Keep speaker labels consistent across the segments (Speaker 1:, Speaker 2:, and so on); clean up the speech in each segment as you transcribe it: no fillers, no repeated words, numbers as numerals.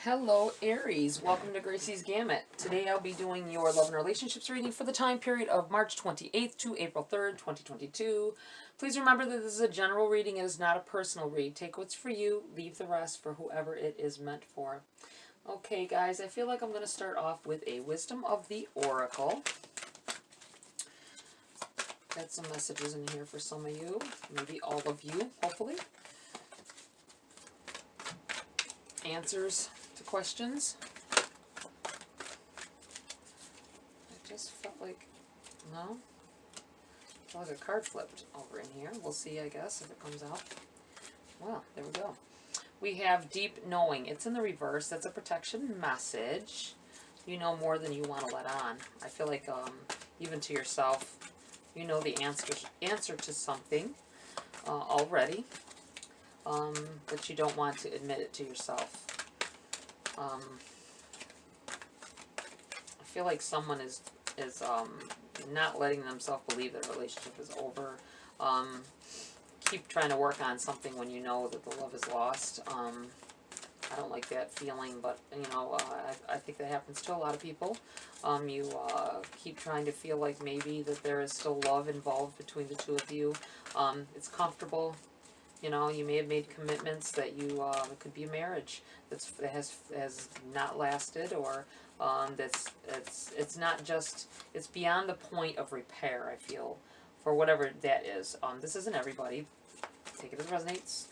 Speaker 1: Hello Aries, welcome to Gracie's Gamut. Today I'll be doing your love and relationships reading for the time period of March 28th to April 3rd, 2022. Please remember that this is a general reading, it is not a personal read. Take what's for you, leave the rest for whoever it is meant for. Okay guys, I feel like I'm going to start off with a Wisdom of the Oracle. Got some messages in here for some of you, maybe all of you, hopefully. Answers to questions. I just felt like, no? I felt like a card flipped over in here. We'll see, I guess, if it comes out. Well, there we go. We have Deep Knowing. It's in the reverse. That's a protection message. You know more than you want to let on. I feel like even to yourself, you know the answer to something already, but you don't want to admit it to yourself. I feel like someone is not letting themselves believe their relationship is over. Keep trying to work on something when you know that the love is lost. I don't like that feeling, but you know, I think that happens to a lot of people. You keep trying to feel like maybe that there is still love involved between the two of you. It's comfortable. You know, you may have made commitments that you it could be a marriage that has not lasted, or it's not just, it's beyond the point of repair. I feel, for whatever that is. This isn't everybody. Take it as it resonates.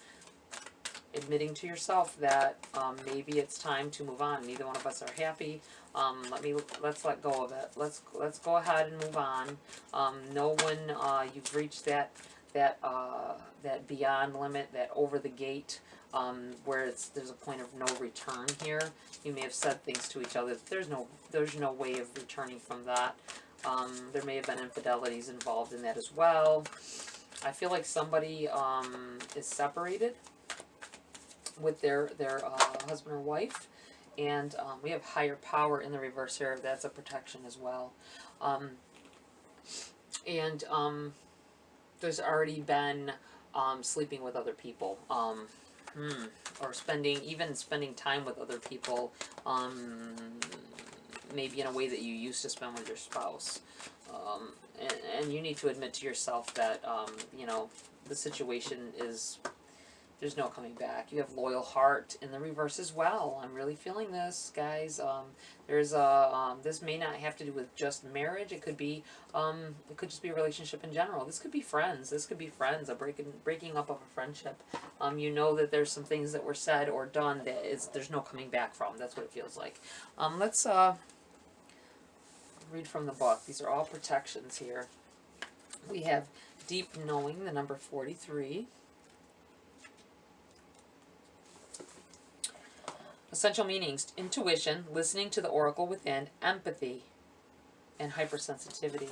Speaker 1: Admitting to yourself that maybe it's time to move on. Neither one of us are happy. Let's let go of it. Let's go ahead and move on. Know when you've reached that beyond limit, that over the gate, where there's a point of no return here. You may have said things to each other. There's no way of returning from that. There may have been infidelities involved in that as well. I feel like somebody is separated with their husband or wife, and we have higher power in the reverse here. That's a protection as well. There's already been sleeping with other people, or spending time with other people, maybe in a way that you used to spend with your spouse. And you need to admit to yourself that, you know, the situation is, there's no coming back. You have loyal heart in the reverse as well. I'm really feeling this, guys. This may not have to do with just marriage. It could be, it could just be a relationship in general. This could be friends. This could be friends. A breaking up of a friendship. You know that there's some things that were said or done that there's no coming back from. That's what it feels like. Let's read from the book. These are all protections here. We have Deep Knowing, the number 43. Essential meanings: intuition, listening to the oracle within, empathy, and hypersensitivity.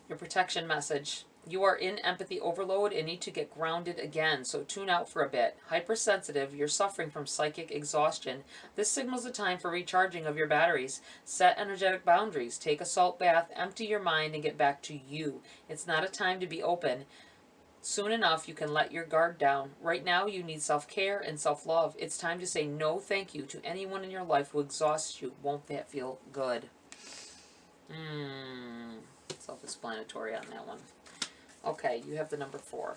Speaker 1: Your protection message: you are in empathy overload and need to get grounded again, so tune out for a bit. Hypersensitive, you're suffering from psychic exhaustion. This signals the time for recharging of your batteries. Set energetic boundaries. Take a salt bath, empty your mind, and get back to you. It's not a time to be open. Soon enough, you can let your guard down. Right now, you need self-care and self-love. It's time to say no thank you to anyone in your life who exhausts you. Won't that feel good? Self-explanatory on that one. Okay, you have the number 4.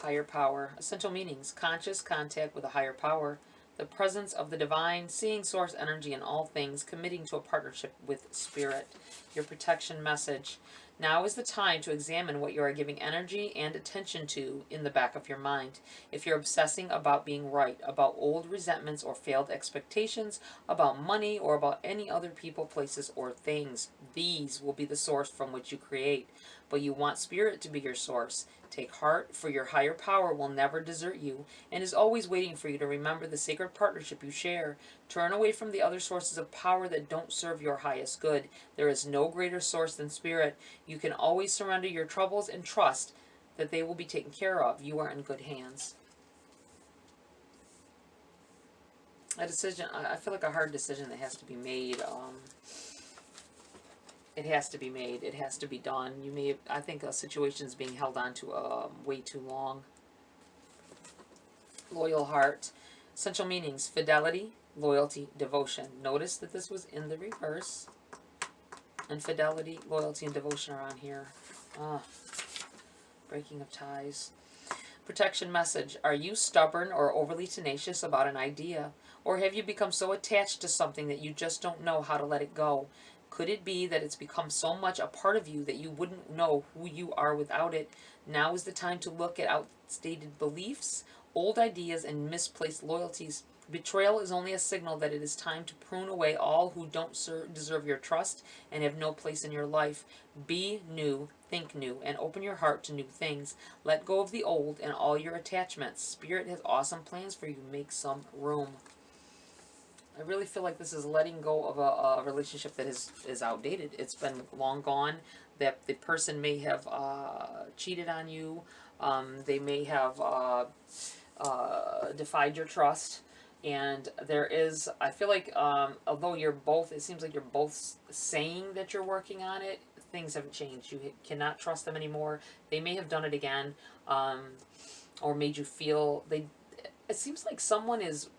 Speaker 1: Higher power. Essential meanings: conscious contact with a higher power. The presence of the divine, seeing source energy in all things, committing to a partnership with spirit. Your protection message: now is the time to examine what you are giving energy and attention to in the back of your mind. If you're obsessing about being right, about old resentments or failed expectations, about money, or about any other people, places, or things, these will be the source from which you create. But you want spirit to be your source. Take heart, for your higher power will never desert you and is always waiting for you to remember the sacred partnership you share. Turn away from the other sources of power that don't serve your highest good. There is no greater source than spirit. You can always surrender your troubles and trust that they will be taken care of. You are in good hands. A decision, I feel like a hard decision that has to be made. It has to be made. It has to be done. You may, I think a situation is being held on to way too long. Loyal heart. Essential meanings: fidelity, loyalty, devotion. Notice that this was in the reverse. And fidelity, loyalty, and devotion are on here. Breaking of ties. Protection message. Are you stubborn or overly tenacious about an idea? Or have you become so attached to something that you just don't know how to let it go? Could it be that it's become so much a part of you that you wouldn't know who you are without it? Now is the time to look at outdated beliefs, old ideas, and misplaced loyalties. Betrayal is only a signal that it is time to prune away all who don't deserve your trust and have no place in your life. Be new, think new, and open your heart to new things. Let go of the old and all your attachments. Spirit has awesome plans for you. Make some room. I really feel like this is letting go of a relationship that is outdated. It's been long gone. That the person may have cheated on you. They may have defied your trust. And there is, I feel like, although you're both, it seems like you're both saying that you're working on it, things haven't changed. You cannot trust them anymore. They may have done it again, or made you feel, it seems like someone is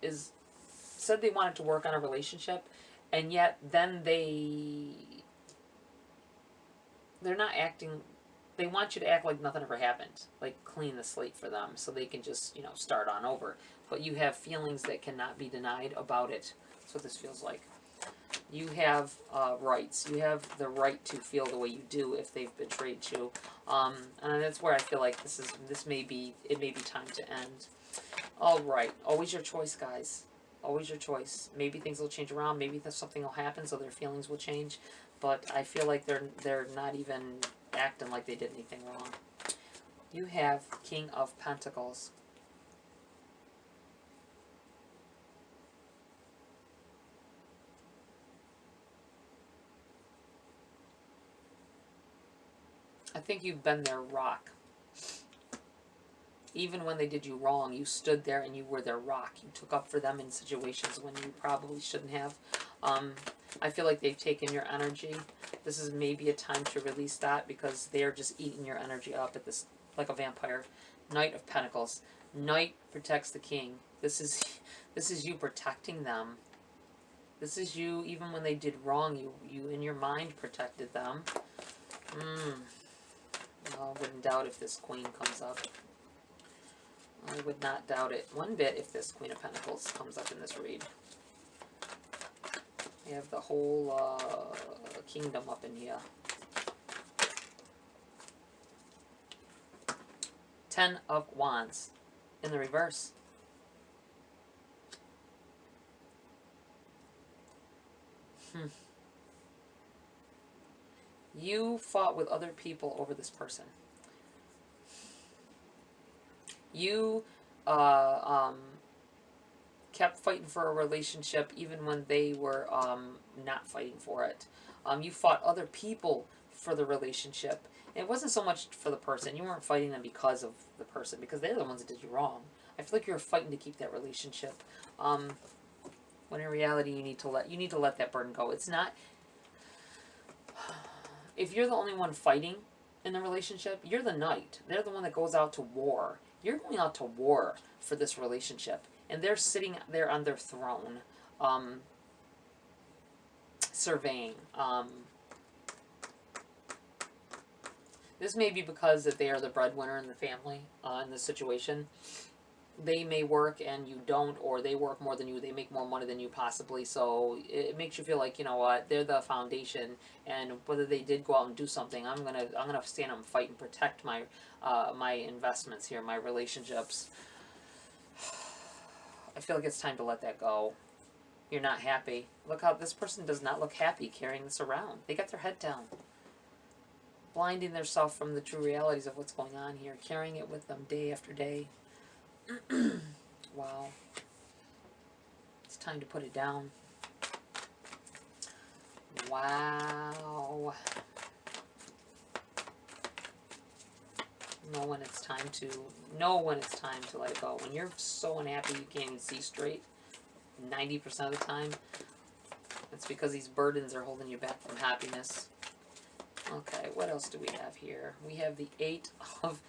Speaker 1: said they wanted to work on a relationship, and yet then they're not acting, they want you to act like nothing ever happened, like clean the slate for them so they can just, start on over. But you have feelings that cannot be denied about it. That's what this feels like. You have rights. You have the right to feel the way you do if they've betrayed you. And that's where I feel like it may be time to end. All right. Always your choice, guys. Always your choice. Maybe things will change around. Maybe something will happen so their feelings will change. But I feel like they're not even acting like they did anything wrong. You have King of Pentacles. I think you've been their rock. Even when they did you wrong, you stood there and you were their rock. You took up for them in situations when you probably shouldn't have. I feel like they've taken your energy. This is maybe a time to release that because they're just eating your energy up at this, like a vampire. Knight of Pentacles. Knight protects the king. This is you protecting them. This is you, even when they did wrong, you in your mind protected them. I wouldn't doubt if this Queen comes up. I would not doubt it one bit if this Queen of Pentacles comes up in this read. We have the whole kingdom up in here. 10 of Wands in the reverse. You fought with other people over this person. You kept fighting for a relationship even when they were not fighting for it. You fought other people for the relationship. And it wasn't so much for the person. You weren't fighting them because of the person, because they're the ones that did you wrong. I feel like you were fighting to keep that relationship. When in reality, you need to let that burden go. It's not. If you're the only one fighting in the relationship, you're the knight. They're the one that goes out to war. You're going out to war for this relationship, and they're sitting there on their throne, surveying. This may be because that they are the breadwinner in the family in this situation. They may work and you don't, or they work more than you. They make more money than you possibly. So it makes you feel like, you know what, they're the foundation. And whether they did go out and do something, I'm gonna stand up and fight and protect my my investments here, my relationships. I feel like it's time to let that go. You're not happy. Look how this person does not look happy carrying this around. They got their head down, blinding themselves from the true realities of what's going on here, carrying it with them day after day. Wow. It's time to put it down. Wow. Know when it's time to let it go. When you're so unhappy you can't even see straight 90% of the time, it's because these burdens are holding you back from happiness. Okay, what else do we have here? We have the Eight of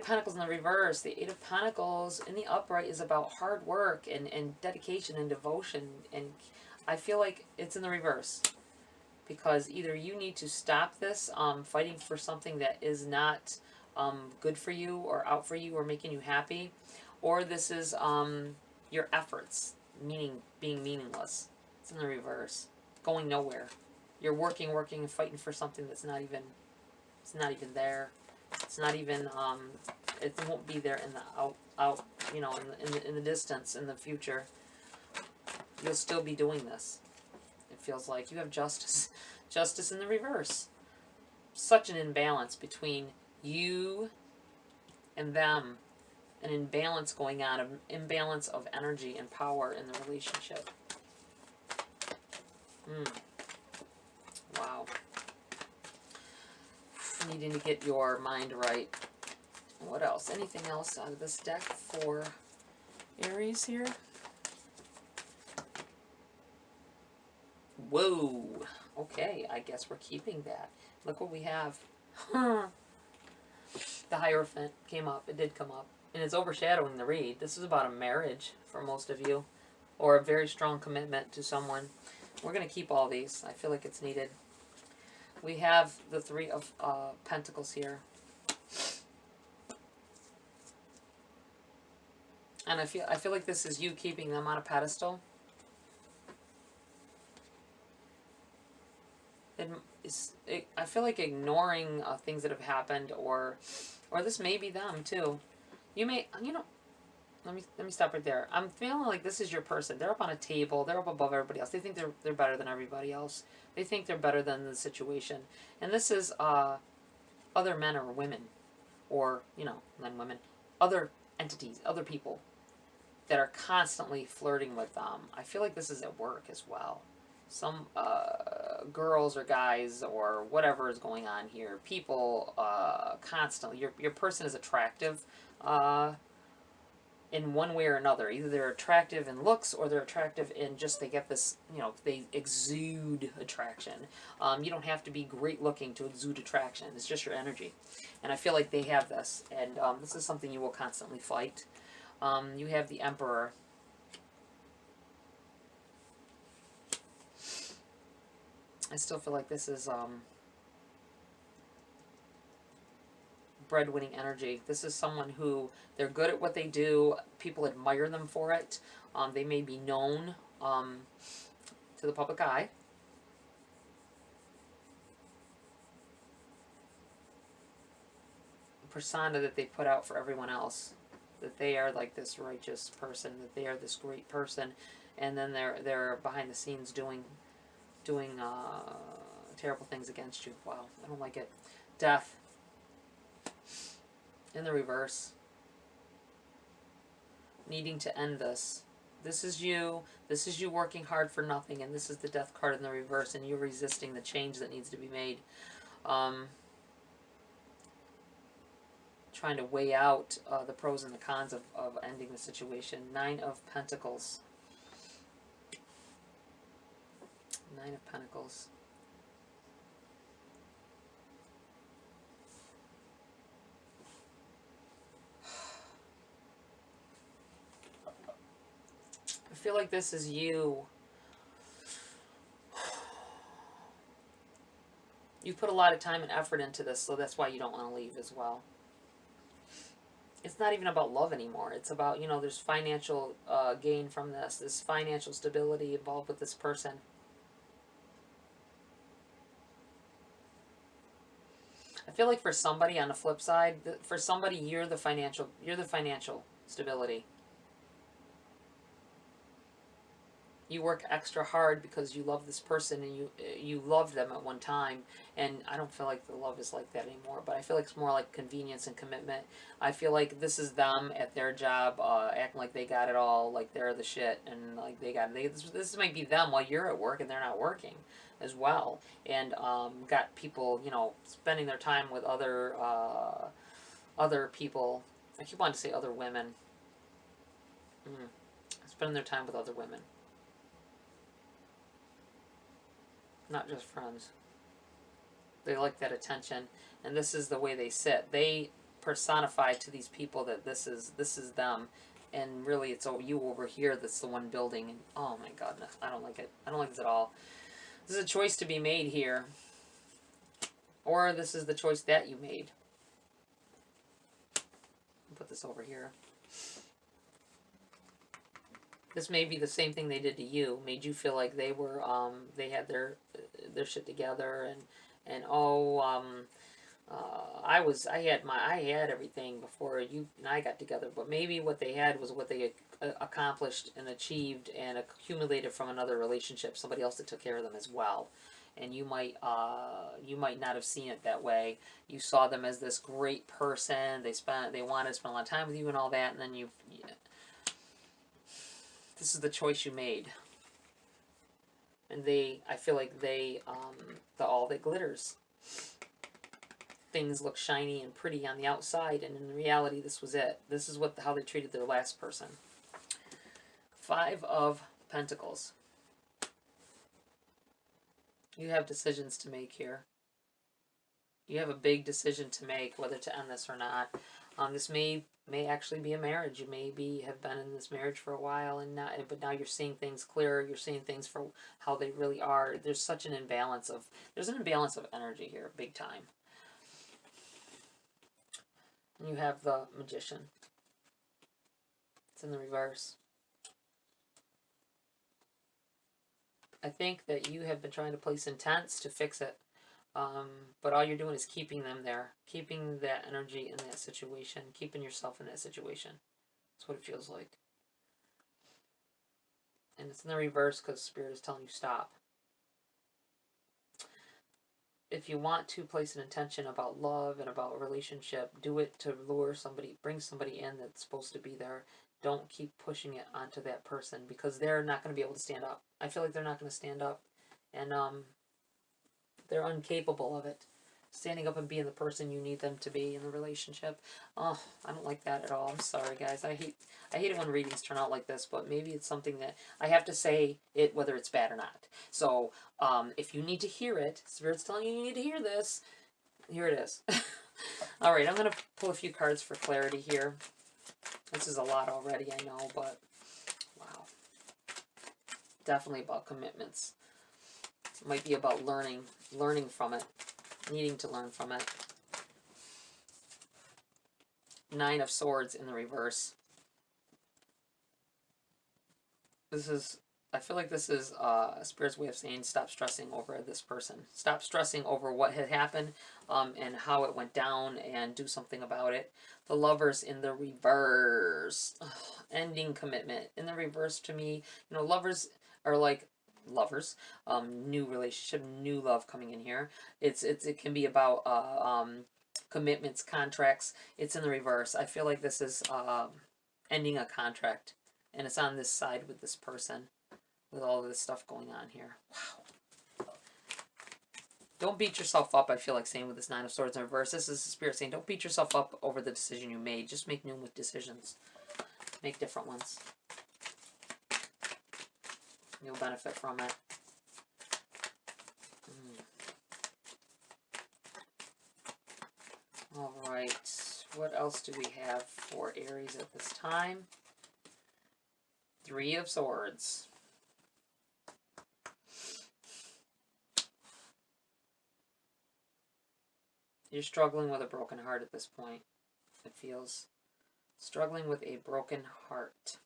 Speaker 1: Pentacles in the reverse. The Eight of Pentacles in the upright is about hard work and dedication and devotion. And I feel like it's in the reverse. Because either you need to stop this fighting for something that is not good for you or out for you or making you happy. Or this is your efforts being meaningless. It's in the reverse. Going nowhere. You're working, and fighting for something that's not even there. It's not even, it won't be there in the you know, in the distance, in the future. You'll still be doing this. It feels like you have justice. Justice in the reverse. Such an imbalance between you and them. An imbalance going on, an imbalance of energy and power in the relationship. Wow. Needing to get your mind right. What else? Anything else out of this deck for Aries here? Whoa. Okay, I guess we're keeping that. Look what we have. The Hierophant came up. It did come up. And it's overshadowing the read. This is about a marriage for most of you. Or a very strong commitment to someone. We're going to keep all these. I feel like it's needed. We have the Three of Pentacles here. And I feel like this is you keeping them on a pedestal. I feel like ignoring things that have happened, or this may be them too. You may, you know, let me stop right there. I'm feeling like this is your person. They're up on a table. They're up above everybody else. They think they're better than everybody else. They think they're better than the situation. And this is other men or women, or you know, men, women, other entities, other people that are constantly flirting with them. I feel like this is at work as well. Some girls or guys or whatever is going on here. People constantly, your person is attractive in one way or another. Either they're attractive in looks or they're attractive in just they get this, you know, they exude attraction. You don't have to be great looking to exude attraction. It's just your energy. And I feel like they have this. And this is something you will constantly fight. You have the Emperor. I still feel like this is breadwinning energy. This is someone who, they're good at what they do. People admire them for it. They may be known to the public eye. The persona that they put out for everyone else. That they are like this righteous person. That they are this great person. And then they're behind the scenes doing terrible things against you. Wow, I don't like it. Death. In the reverse. Needing to end this. This is you. This is you working hard for nothing. And this is the Death card in the reverse. And you're resisting the change that needs to be made. Trying to weigh out the pros and the cons of ending the situation. Nine of Pentacles. Nine of Pentacles. I feel like this is you. You put a lot of time and effort into this, so that's why you don't want to leave as well. It's not even about love anymore. It's about, you know, there's financial gain from this. There's financial stability involved with this person. I feel like for somebody on the flip side, for somebody you're the financial stability. You work extra hard because you love this person and you loved them at one time, and I don't feel like the love is like that anymore, but I feel like it's more like convenience and commitment. I feel like this is them at their job, acting like they got it all, like they're the shit, and like this might be them while you're at work and they're not working as well, and got people, you know, spending their time with other people. I keep wanting to say other women. Spending their time with other women. Not just friends. They like that attention, and this is the way they sit. They personify to these people that this is them, and really it's you over here that's the one building. And oh my God, no, I don't like it. I don't like this at all. This is a choice to be made here, or this is the choice that you made. I'll put this over here. This may be the same thing they did to you, made you feel like they were, they had their shit together, and oh, I had everything before you and I got together, but maybe what they had was what they accomplished and achieved and accumulated from another relationship, somebody else that took care of them as well. And you might not have seen it that way. You saw them as this great person. They wanted to spend a lot of time with you and all that, and then this is the choice you made. And I feel like all that glitters. Things look shiny and pretty on the outside, and in reality, this was it. This is how they treated their last person. 5 of Pentacles. You have decisions to make here. You have a big decision to make, whether to end this or not. This may actually be a marriage. You have been in this marriage for a while, but now you're seeing things clearer. You're seeing things for how they really are. There's an imbalance of energy here, big time. And you have the Magician. It's in the reverse. I think that you have been trying to place intents to fix it. But all you're doing is keeping them there. Keeping that energy in that situation. Keeping yourself in that situation. That's what it feels like. And it's in the reverse because Spirit is telling you stop. If you want to place an intention about love and about a relationship, do it to lure somebody, bring somebody in that's supposed to be there. Don't keep pushing it onto that person because they're not going to be able to stand up. I feel like they're not going to stand up. And they're incapable of it. Standing up and being the person you need them to be in the relationship. Oh, I don't like that at all. I'm sorry, guys. I hate it when readings turn out like this, but maybe it's something that I have to say it whether it's bad or not. So, if you need to hear it, Spirit's telling you need to hear this, here it is. All right, I'm going to pull a few cards for clarity here. This is a lot already, I know, but wow. Definitely about commitments. It might be about learning from it, needing to learn from it. 9 of Swords in the reverse. I feel like this is Spirit's way of saying stop stressing over this person. Stop stressing over what had happened and how it went down and do something about it. The Lovers in the reverse. Ugh, ending commitment. In the reverse to me, lovers are like lovers. New relationship, new love coming in here. It can be about commitments, contracts. It's in the reverse. I feel like this is ending a contract. And it's on this side with this person. With all of this stuff going on here. Wow. Don't beat yourself up, I feel like saying with this 9 of Swords in reverse. This is Spirit saying, don't beat yourself up over the decision you made. Just make new decisions. Make different ones. You'll benefit from it. Alright. What else do we have for Aries at this time? 3 of Swords. You're struggling with a broken heart at this point. It feels struggling with a broken heart.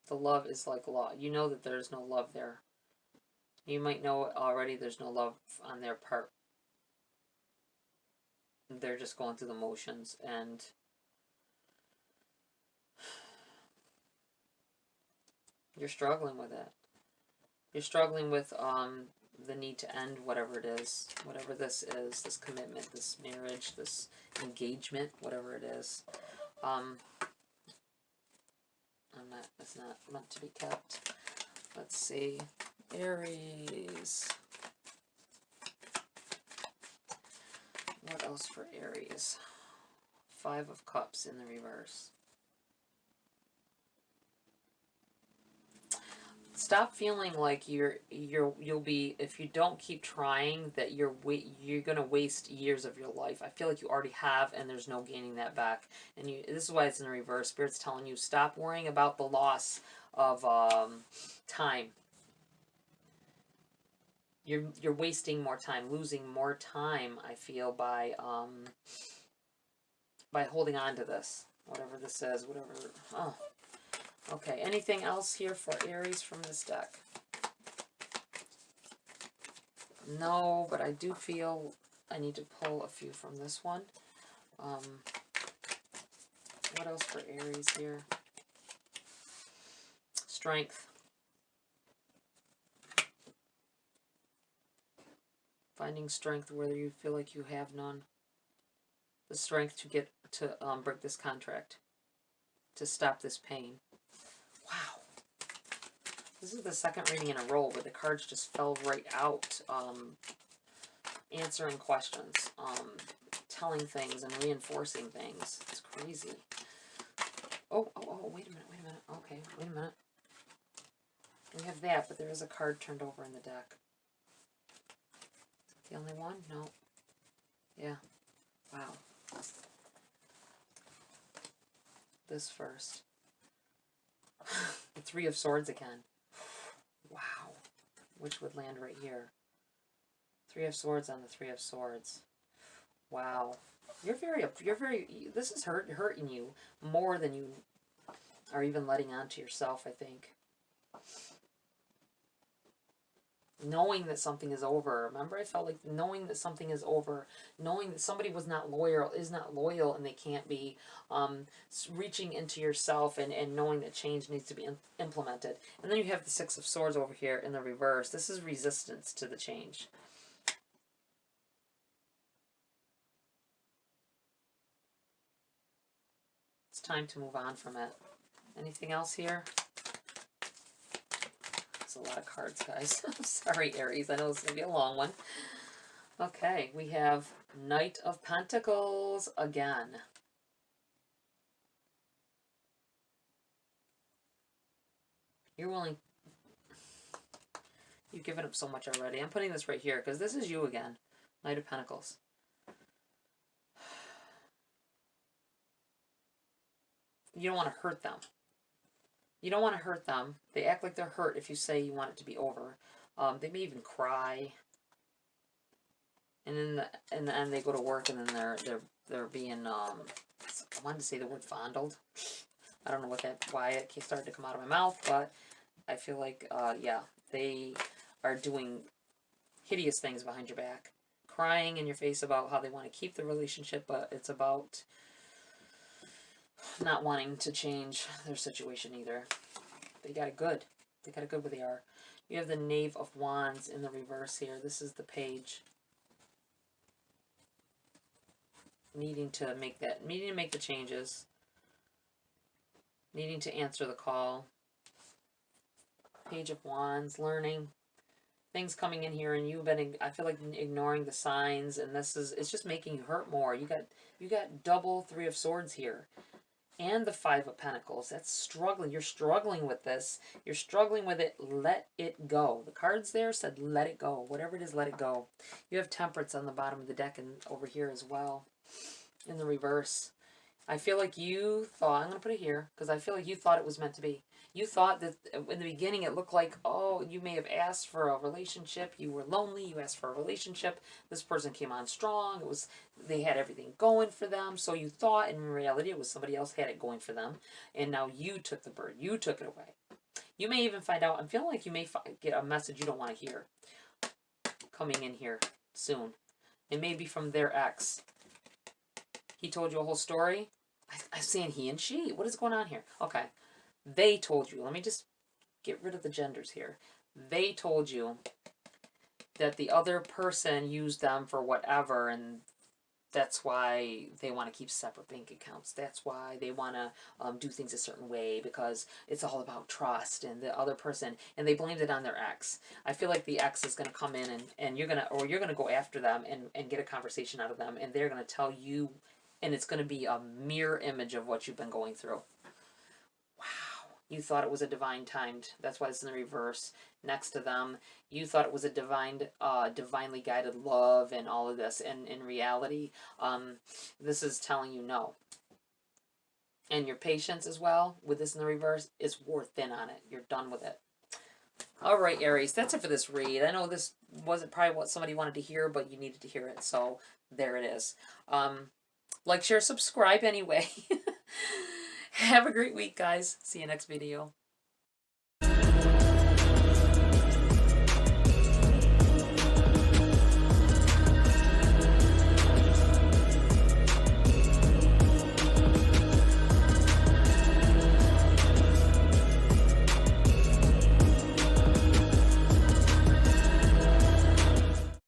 Speaker 1: The love is like law. You know that there's no love there. You might know already there's no love on their part. They're just going through the motions and you're struggling with it. You're struggling with the need to end whatever it is. Whatever this is, this commitment, this marriage, this engagement, whatever it is. It's not meant to be kept. Let's see. Aries. What else for Aries? 5 of Cups in the reverse. Stop feeling like you'll be, if you don't keep trying, that you're gonna waste years of your life. I feel like you already have, and there's no gaining that back. And this is why it's in reverse. Spirit's telling you, stop worrying about the loss of time. You're wasting more time, losing more time, I feel, by holding on to this, whatever this is, whatever. Oh, okay. Anything else here for Aries from this deck? No, but I do feel I need to pull a few from this one. What else for Aries here? Strength. Finding strength whether you feel like you have none. The strength to get to break this contract. To stop this pain. Wow. This is the second reading in a row where the cards just fell right out. Answering questions. Telling things and reinforcing things. It's crazy. Oh, wait a minute. Okay, wait a minute. We have that, but there is a card turned over in the deck. The only one? No. Yeah. Wow. This first. The Three of Swords again. Wow. Which would land right here. Three of Swords on the Three of Swords. Wow. You're very, this is hurting you more than you are even letting on to yourself, I think. Knowing that something is over. Remember, I felt like knowing that something is over, knowing that somebody is not loyal, and they can't be, reaching into yourself and knowing that change needs to be implemented. And then you have the Six of Swords over here in the reverse. This is resistance to the change. It's time to move on from it. Anything else here? A lot of cards, guys. Sorry, Aries. I know it's going to be a long one. Okay, we have Knight of Pentacles again. You're willing... You've given up so much already. I'm putting this right here because this is you again. Knight of Pentacles. You don't want to hurt them. You don't want to hurt them. They act like they're hurt if you say you want it to be over. They may even cry. And in the end, they go to work, and then they're being I wanted to say the word fondled. I don't know why it started to come out of my mouth, but I feel like yeah, they are doing hideous things behind your back, crying in your face about how they want to keep the relationship, but it's about not wanting to change their situation either. They got it good. They got it good where they are. You have the Knave of Wands in the reverse here. This is the page. Needing to make the changes. Needing to answer the call. Page of Wands, learning. Things coming in here, and you've been, I feel like, ignoring the signs, and it's just making you hurt more. You got double Three of Swords here. And the Five of Pentacles. That's struggling. You're struggling with this. You're struggling with it. Let it go. The cards there said let it go. Whatever it is, let it go. You have Temperance on the bottom of the deck and over here as well. In the reverse. I feel like you thought, I'm going to put it here, because I feel like you thought it was meant to be. You thought that in the beginning it looked like, oh, you may have asked for a relationship. You were lonely. You asked for a relationship. This person came on strong. They had everything going for them. So you thought, in reality, it was somebody else had it going for them. And now you took the bird. You took it away. You may even find out, I'm feeling like you may get a message you don't want to hear coming in here soon. It may be from their ex. He told you a whole story. I'm saying he and she. What is going on here? Okay. They told you. Let me just get rid of the genders here. They told you that the other person used them for whatever, and that's why they want to keep separate bank accounts. That's why they want to do things a certain way, because it's all about trust and the other person, and they blamed it on their ex. I feel like the ex is going to come in and you're going to go after them and get a conversation out of them, and they're going to tell you, and it's going to be a mirror image of what you've been going through. Wow. You thought it was a divine timed. That's why it's in the reverse. Next to them, you thought it was a divinely guided love and all of this. And in reality, this is telling you no. And your patience as well, with this in the reverse, is wore thin on it. You're done with it. All right, Aries, that's it for this read. I know this wasn't probably what somebody wanted to hear, but you needed to hear it, so there it is. Like, share, subscribe anyway. Have a great week, guys. See you next video.